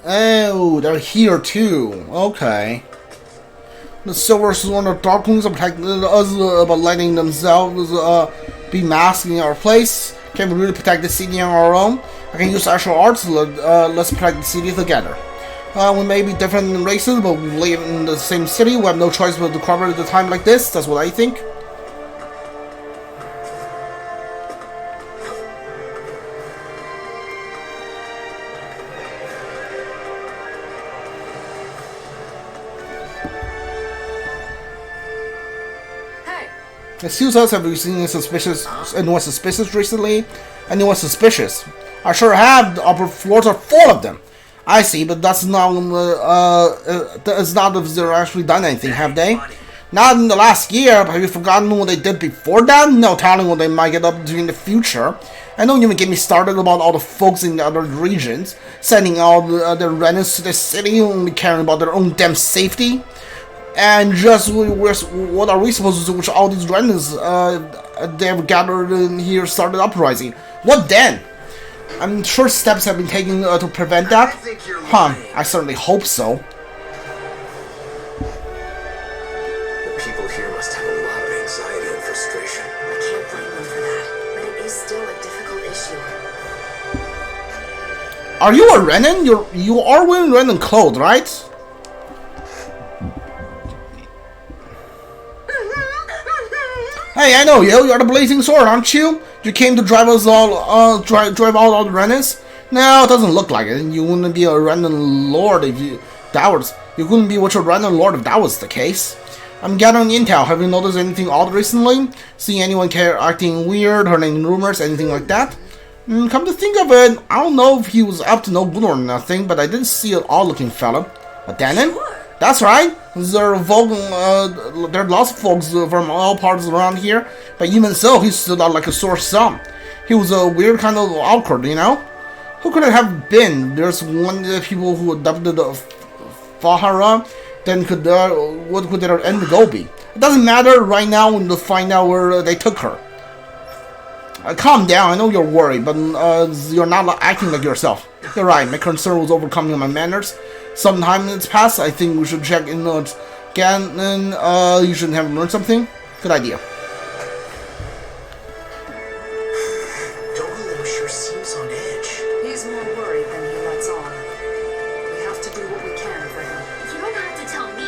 Oh, they're here too. Okay. The Silver Sworn of Darklings are protecting us by letting themselves be masked in our place. Can we really protect the city on our own? I can use actual arts. Let's protect the city together. We may be different races, but we live in the same city. We have no choice but to cover the time like this. That's what I think. Excuse us, have you seen anyone suspicious recently? Anyone suspicious? I sure have. The upper floors are full of them. I see, but that's not it's not if they're actually done anything, have they? Not in the last year, but have you forgotten what they did before that? No telling what they might get up to in the future. And don't even get me started about all the folks in the other regions, sending all the Renans to the city, only caring about their own damn safety. And just what are we supposed to do with all these Renans they've gathered in here, started uprising? What then? I'm sure steps have been taken to prevent that. I certainly hope so. The people here must have a lot of anxiety and frustration. I can't blame them for that, but it is still a difficult issue. Are you a Renan? You are wearing Renan clothes, right? Hey, I know you. You're the Blazing Sword, aren't you? You came to drive us all, drive out all the Renans? No, it doesn't look like it. You wouldn't be a Renan Lord if you couldn't be with a Renan Lord if that was the case. I'm gathering intel. Have you noticed anything odd recently? See anyone acting weird, heard any rumors, anything like that? Come to think of it, I don't know if he was up to no good or nothing, but I did see an odd-looking fella. A Dahnan? Sure. That's right. There are lots of folks from all parts around here, but even so, he stood out like a sore thumb. He was a weird kind of awkward, you know? Who could it have been? There's one of the people who adopted Fahara, then what could their end goal be? It doesn't matter right now when to find out where they took her. Calm down, I know you're worried, but you're not acting like yourself. You're right, my concern was overcoming my manners. Some time it's passed, I think we should check in again, and you shouldn't have learned something. Good idea. Dahnan sure seems on edge. He's more worried than he lets on. We have to do what we can for him. You don't have to tell me.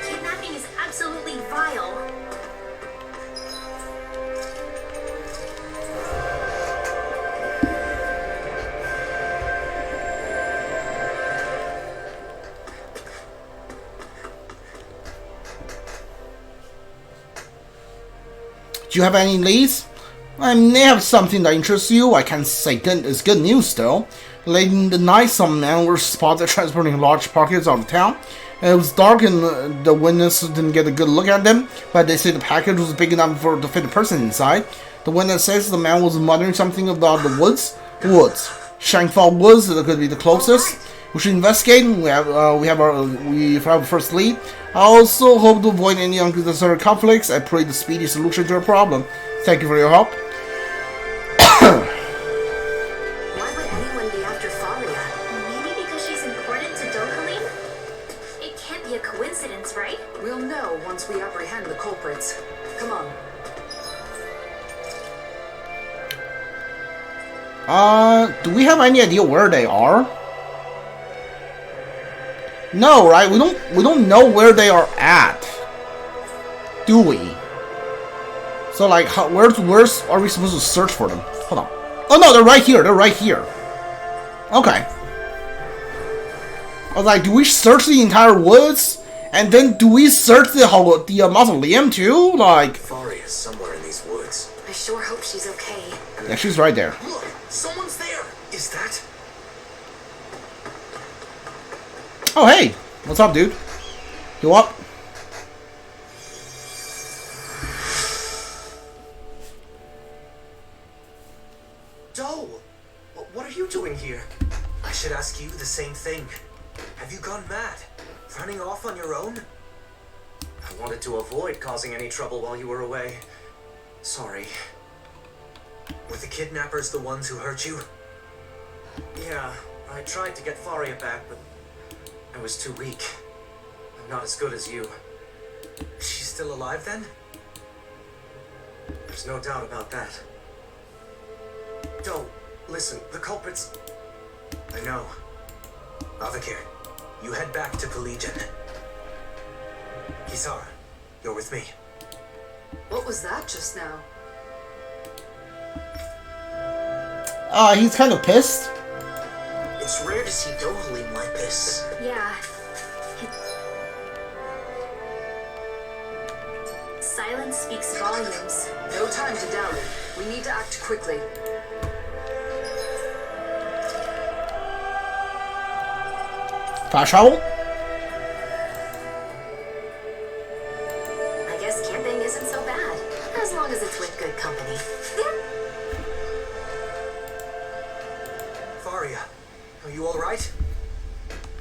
Kidnapping is absolutely vile. Do you have any leads? I may have something that interests you. I can't say it's good news though. Late in the night, some men were spotted transporting large packets out of town. It was dark and the witness didn't get a good look at them, but they say the package was big enough to fit a person inside. The witness says the man was muttering something about the woods. Shangfall Woods, that could be the closest. We should investigate. We have our first lead. I also hope to avoid any unnecessary conflicts. I pray the speedy solution to our problem. Thank you for your help. Why would anyone be after Faria? Maybe because she's important to Dokkalim? It can't be a coincidence, right? We'll know once we apprehend the culprits. Come on. Do we have any idea where they are? No, right? We don't know where they are at, do we? So like, where are we supposed to search for them? Hold on. Oh no, they're right here. They're right here. Okay. I was like, do we search the entire woods, and then do we search the mausoleum too? Like, Faria is somewhere in these woods. I sure hope she's okay. yeah, she's right there. Look, someone's there. Is that? Oh hey, what's up, dude? You up? Doe, what are you doing here? I should ask you the same thing. Have you gone mad? Running off on your own? I wanted to avoid causing any trouble while you were away. Sorry. Were the kidnappers the ones who hurt you? Yeah, I tried to get Faria back, but I was too weak. I'm not as good as you. She's still alive then? There's no doubt about that. Don't listen, the culprits... I know. Avakir, you head back to Collegian. Kisara, you're with me. What was that just now? He's kind of pissed. It's rare to see Dohalim like this. Yeah. Silence speaks volumes. No time to dally. We need to act quickly. Fast travel? I guess camping isn't so bad, as long as it's with good company. Faria, are you alright?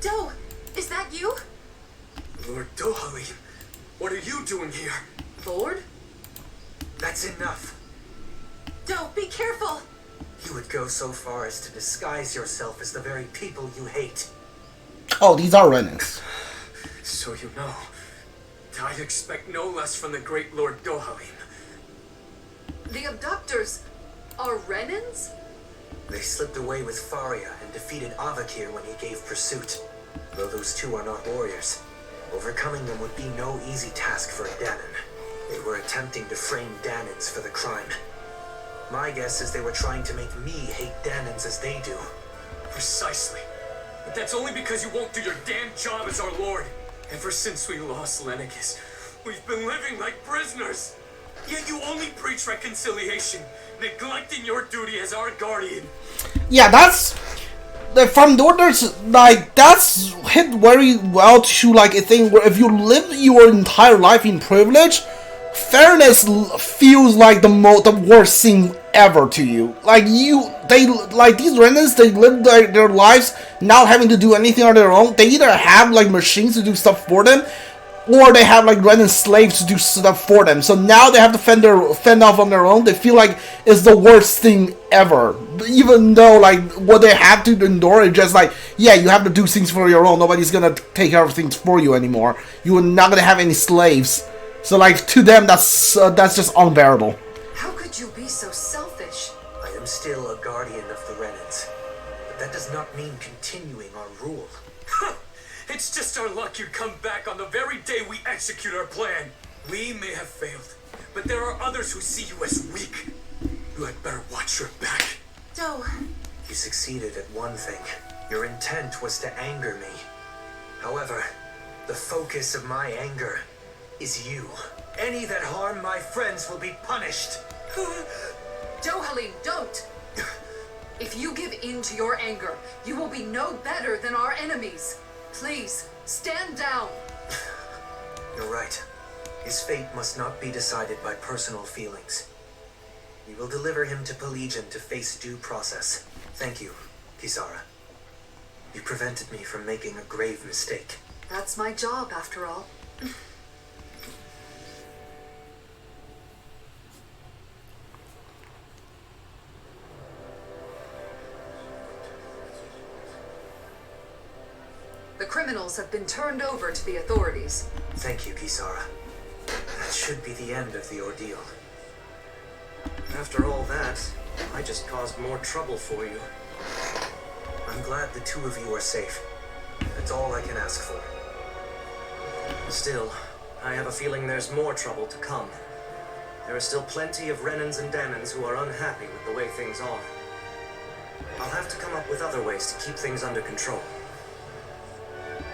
Do, is that you? Lord Dohalim, what are you doing here? Lord? That's enough. Do, be careful! You would go so far as to disguise yourself as the very people you hate. Oh, these are Renans. So you know, I'd expect no less from the great Lord Dohalim. The abductors are Renans? They slipped away with Faria and defeated Avakir when he gave pursuit. Though those two are not warriors, overcoming them would be no easy task for a Dahnan. They were attempting to frame Dahnans for the crime. My guess is they were trying to make me hate Dahnans as they do. Precisely. But that's only because you won't do your damn job as our lord. Ever since we lost Lenegis, we've been living like prisoners. Yet you only preach reconciliation, neglecting your duty as our guardian. Yeah, that's... From the orders, like, that's hit very well to, like, a thing where if you live your entire life in privilege, fairness feels like the worst thing ever to you. Like, these Renans, they live their lives not having to do anything on their own. They either have, like, machines to do stuff for them, or they have, like, Renan slaves to do stuff for them. So now they have to fend off on their own. They feel like it's the worst thing ever. Even though, like, what they have to endure is just like, yeah, you have to do things for your own. Nobody's gonna take care of things for you anymore. You're not gonna have any slaves. So, like, to them, that's just unbearable. How could you be so selfish? I am still a guardian of the Renans, but that does not mean continuing our rule. It's just our luck you'd come back on the very day we execute our plan. We may have failed, but there are others who see you as weak. You had better watch your back. Do. You succeeded at one thing. Your intent was to anger me. However, the focus of my anger is you. Any that harm my friends will be punished. Dohalim, don't! If you give in to your anger, you will be no better than our enemies. Please, stand down. You're right. His fate must not be decided by personal feelings. We will deliver him to Collegian to face due process. Thank you, Kisara. You prevented me from making a grave mistake. That's my job, after all. The criminals have been turned over to the authorities. Thank you, Kisara. That should be the end of the ordeal. After all that, I just caused more trouble for you. I'm glad the two of you are safe. That's all I can ask for. Still, I have a feeling there's more trouble to come. There are still plenty of Renans and Dahnans who are unhappy with the way things are. I'll have to come up with other ways to keep things under control.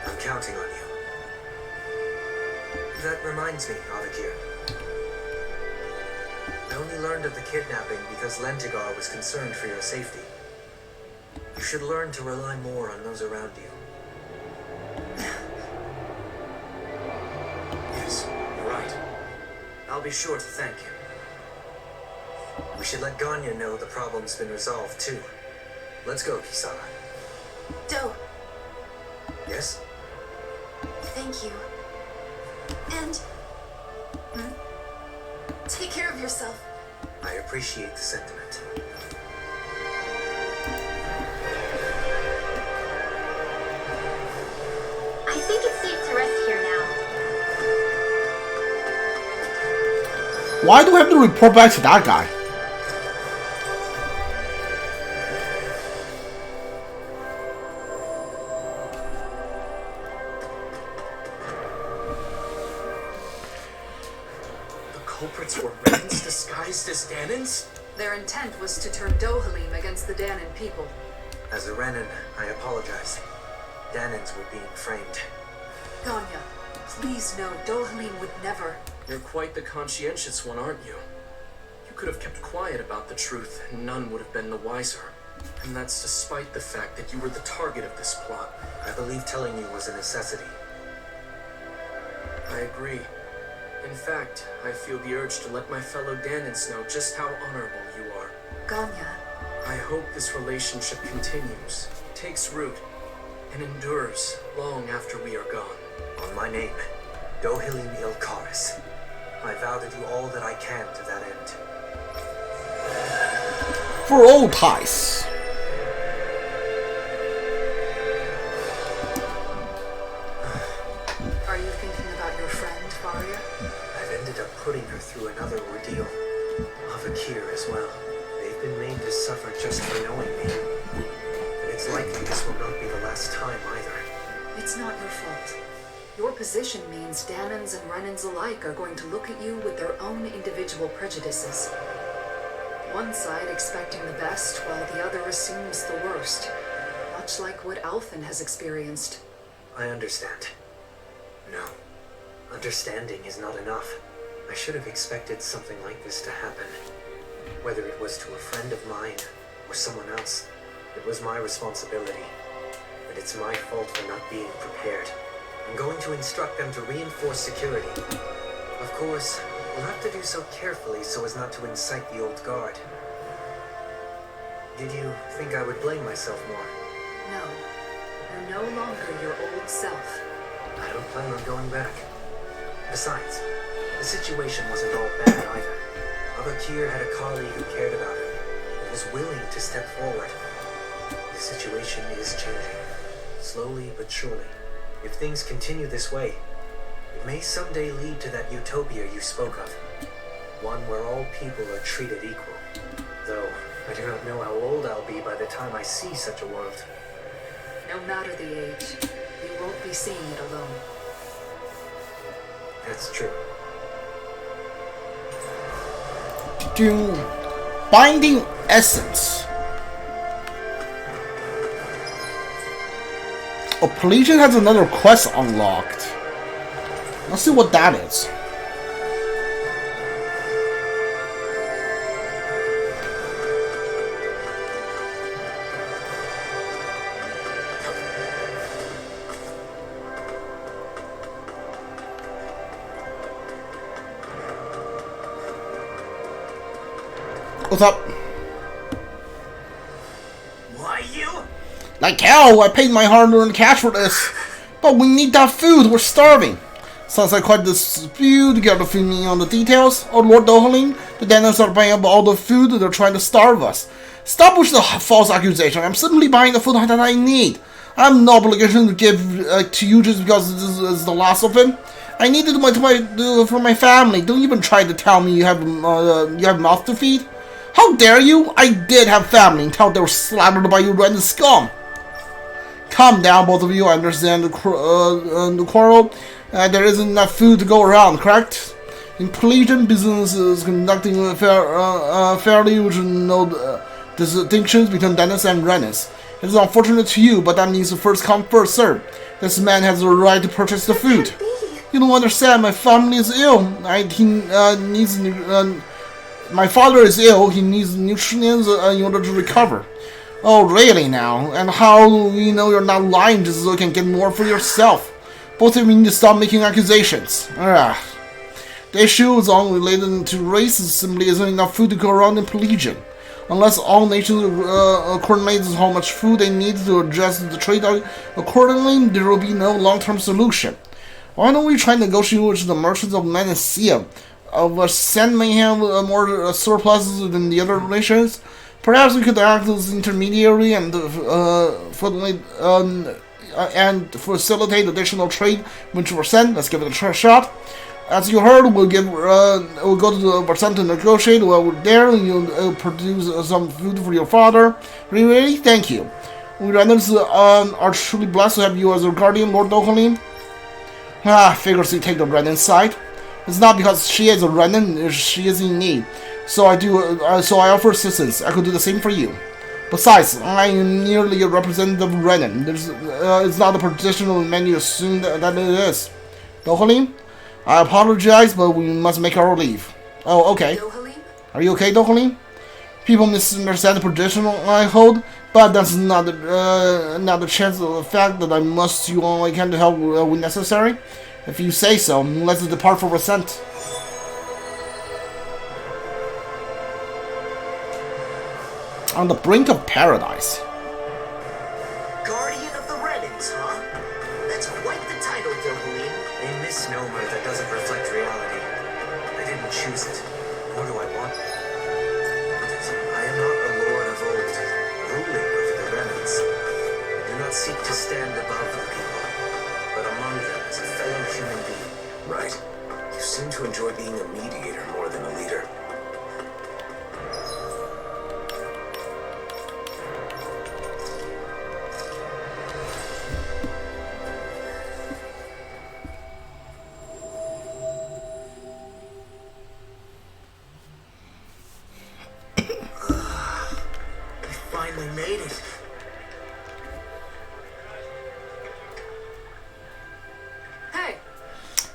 I'm counting on you. That reminds me, Avakir. I only learned of the kidnapping because Lentigar was concerned for your safety. You should learn to rely more on those around you. Yes, you're right. I'll be sure to thank him. We should let Ganya know the problem's been resolved, too. Let's go, Kisara. Do, Yes? thank you. And take care of yourself. I appreciate the sentiment. Why do I have to report back to that guy? The culprits were Renans disguised as Dahnans? Their intent was to turn Dohalim against the Dahnan people. As a Renan, I apologize. Dahnans were being framed. Ganya, please know Dohalim would never. You're quite the conscientious one, aren't you? You could have kept quiet about the truth, and none would have been the wiser. And that's despite the fact that you were the target of this plot. I believe telling you was a necessity. I agree. In fact, I feel the urge to let my fellow Dahnans know just how honorable you are. Ganya, I hope this relationship continues, takes root, and endures long after we are gone. On my name, Dohalim Ilkaris. I vow to do all that I can to that end. For old ties. are you thinking about your friend, Varia? I've ended up putting her through another ordeal. Avakir as well. They've been made to suffer just for knowing me. And it's likely this will not be the last time either. It's not your fault. Your position means Dahnans and Renans alike are going to look at you with their own individual prejudices. One side expecting the best, while the other assumes the worst. Much like what Alphen has experienced. I understand. No. Understanding is not enough. I should have expected something like this to happen. Whether it was to a friend of mine or someone else, it was my responsibility. But it's my fault for not being prepared. I'm going to instruct them to reinforce security. Of course, we'll have to do so carefully so as not to incite the old guard. Did you think I would blame myself more? No. You're no longer your old self. I don't plan on going back. Besides, the situation wasn't all bad either. Avakir had a colleague who cared about him and was willing to step forward. The situation is changing, slowly but surely. If things continue this way, it may someday lead to that utopia you spoke of. One where all people are treated equal. Though, I do not know how old I'll be by the time I see such a world. No matter the age, you won't be seeing it alone. That's true. Binding Essence. Oh, Pelagian has another quest unlocked. Let's see what that is. What's up? Why you? Like hell, I paid my hard-earned cash for this. But we need that food, we're starving. Sounds like quite a dispute. Get to fill me on the details. Oh Lord Dohalim, the Dahnans are buying up all the food, they're trying to starve us. Stop with the false accusation, I'm simply buying the food that I need. I have no obligation to give to you just because this is the last of it. I need it for my family. Don't even try to tell me you have mouth to feed. How dare you? I did have family until they were slaughtered by you Renan scum. Calm down, both of you. I understand the quarrel. There isn't enough food to go around, correct? In Pelagian, business is conducting fairly with no distinctions between Dahnans and Renans. It is unfortunate to you, but that means the first come, first serve. This man has the right to purchase the food. You don't understand. My family is ill. My father is ill. He needs nutrients in order to recover. Oh, really now? And how do we know you're not lying just so you can get more for yourself? Both of you need to stop making accusations. The issue is all related to race. Simply isn't enough food to go around in Pelagian. Unless all nations coordinate how much food they need to adjust the trade accordingly, there will be no long-term solution. Why don't we try negotiating with the merchants of Nicaea? Sen may have more surpluses than the other nations. Perhaps we could act as intermediary and facilitate additional trade which were sent. Let's give it a shot. As you heard, we'll go to the Berseria to negotiate. While we're there, you'll produce some food for your father. Really? Thank you. We Renans are truly blessed to have you as our guardian, Lord Dohalim. Figures you take the Renan side. It's not because she is a Renan, she is in need. So I offer assistance. I could do the same for you. Besides, I am nearly a representative of Renan. It's not the traditional menu you assume that it is. Dohalim? I apologize, but we must make our leave. Oh, okay. Dohalim? Are you okay, Dohalim? People misunderstand the traditional I hold, but that's not the chance of the fact that I must do all I can to help when necessary. If you say so, let's depart for ascent. On the brink of paradise. Guardian of the Renans, huh? That's quite the title, Dohalim. A misnomer that doesn't reflect reality. I didn't choose it, nor do I want it. I am not a lord of old, ruling over the Renans. I do not seek to stand above the people, but among them as a fellow human being. Right. You seem to enjoy being a mediator more than a leader. Finally made it. Hey,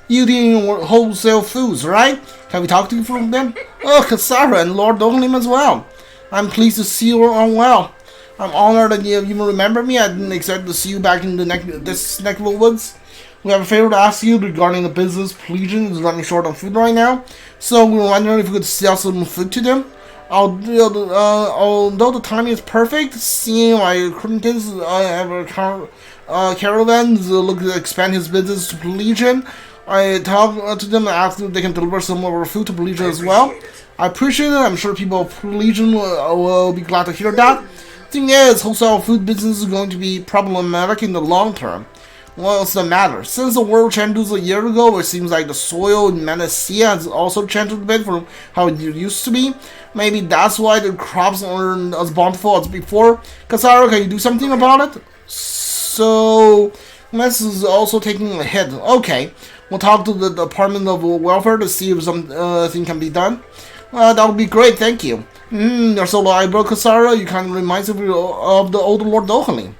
You dealing with wholesale foods, right? Can we talk to you from them? Oh, Kasara and Lord Dohalim as well. I'm pleased to see you all well. I'm honored that you even remember me. I didn't expect to see you back in this neck of the woods. We have a favor to ask you regarding the business. Legion is running short on food right now, so we were wondering if we could sell some food to them. Although the timing is perfect, seeing my acquaintance have a caravan look to expand his business to Legion, I talked to them and asked if they can deliver some of our food to Legion as well. I appreciate it. I'm sure people of Legion will be glad to hear that. Thing is, wholesale food business is going to be problematic in the long term. What's the matter? Since the world changed a year ago, it seems like the soil in Manasia has also changed a bit from how it used to be. Maybe that's why the crops aren't as bountiful as before. Kasara, can you do something about it? So, this is also taking a hit. Okay, we'll talk to the Department of Welfare to see if something can be done. That would be great, thank you. Your solo eyebrow, Kasara, you kind of reminds me of the old Lord Dohalim.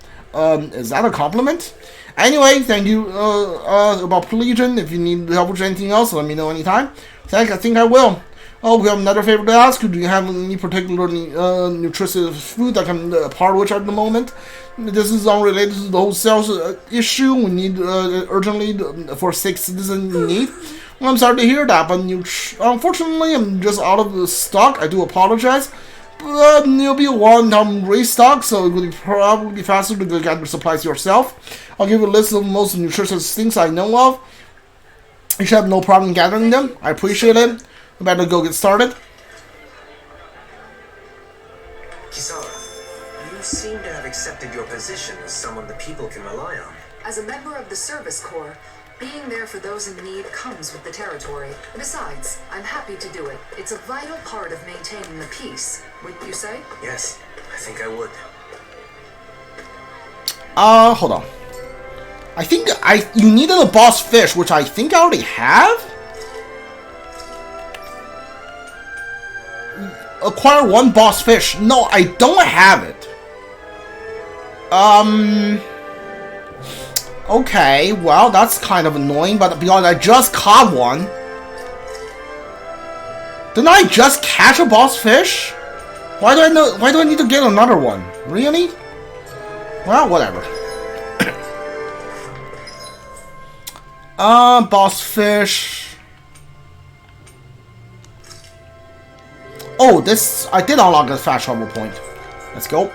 Is that a compliment? Anyway, thank you about Legion. If you need help with anything else, let me know anytime. I think I will. Oh, we have another favor to ask you. Do you have any particular nutritious food that can part which at the moment? This is unrelated to the wholesale issue. We need urgently for 6 citizens in need. Well, I'm sorry to hear that, but unfortunately, I'm just out of the stock. I do apologize. But you'll be a one-time restock, so it would probably be faster to go get the supplies yourself. I'll give you a list of the most nutritious things I know of. You should have no problem gathering them. I appreciate it. We better go get started. Kisara, you seem to have accepted your position as someone the people can rely on. as a member of the Service Corps, being there for those in need comes with the territory. Besides, I'm happy to do it. It's a vital part of maintaining the peace, wouldn't you say? Yes, I think I would. Hold on. I think you needed a boss fish, which I think I already have? Acquire one boss fish. No, I don't have it. Okay, well, that's kind of annoying, but because I just caught one. Didn't I just catch a boss fish? Why do I need to get another one? Really? Well, whatever. Boss fish. Oh, this, I did unlock a fast travel point. Let's go.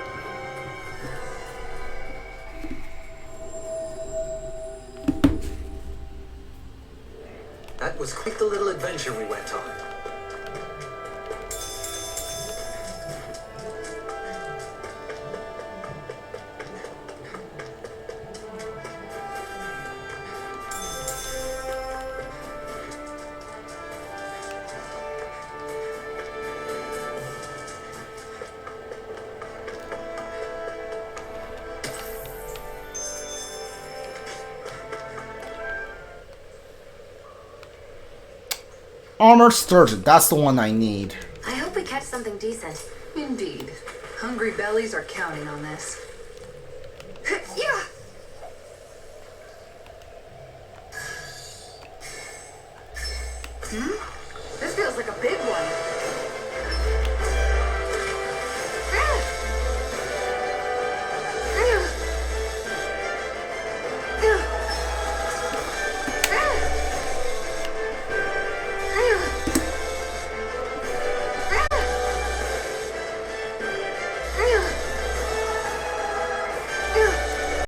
That was quite the little adventure we went on. Armor Sturgeon, that's the one I need. I hope we catch something decent. Indeed. Hungry bellies are counting on this. Yeah! This feels like a big